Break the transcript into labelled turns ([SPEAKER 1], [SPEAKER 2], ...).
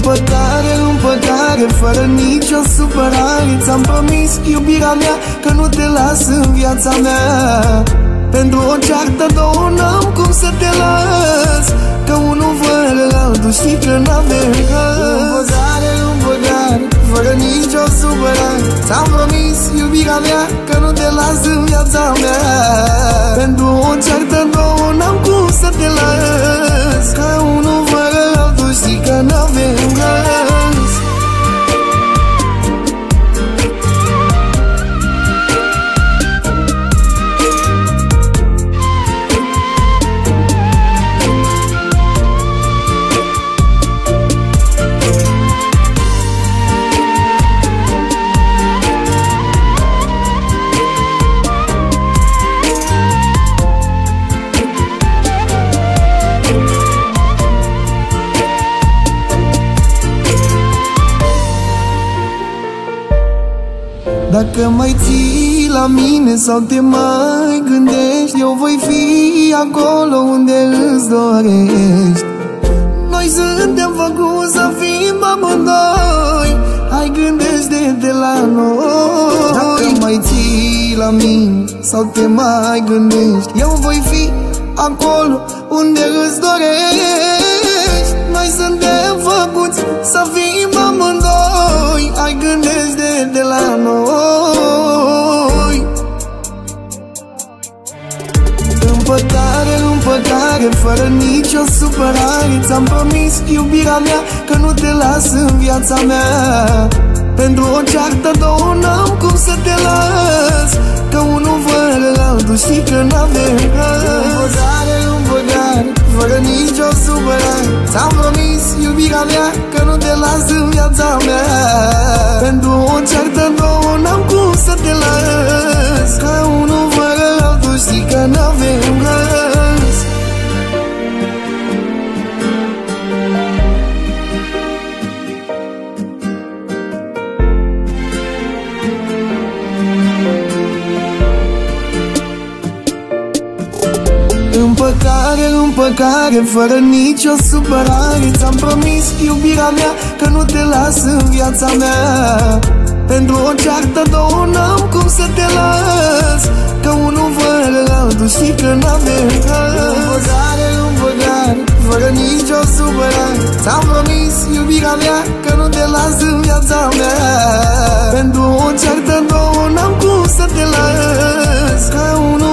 [SPEAKER 1] Împăcare, fără nicio supărare. Ți-am promis, iubirea mea, că nu te las în viața mea. Pentru o ceartă două n-am cum să te las, că unul fără altul știi că n-avem. Împăcare, fără nicio supărare. Ți-am promis, iubirea mea, că nu te las în viața mea. Pentru o ceartă două n-am cum să te las, că unul fără altul știi că n-avem. Dacă mai ții la mine sau te mai gândești, eu voi fi acolo unde îți dorești. Noi suntem făcuți să fim amândoi, hai gândește-te la noi. Dacă mai ții la mine sau te mai gândești, eu voi fi acolo unde îți dorești. Noi suntem făcuți să fim amândoi, hai gândește-te la noi. Împăcare, fără nicio supărare. Ți-am promis, iubirea mea, că nu te las în viața mea. Pentru o ceartă două n-am cum să te las, că unul fără altul știi că n-avem. Împăcare, fără nicio supărare. Ți-am promis, iubirea mea, că nu te las în viața mea. Pentru o ceartă două n-am cum să te las, că unul fără altul știi că n-avem. Împăcare, fără nicio supărare. Ți-am promis, iubirea mea, că nu te las în viața mea. Pentru o ceartă două n-am cum să te las, că unul fără altul știi că n-avem. Împăcare, fără nicio supărare. Ți-am promis, iubirea mea, că nu te las în viața mea. Pentru o ceartă două n-am cum să te las, că unul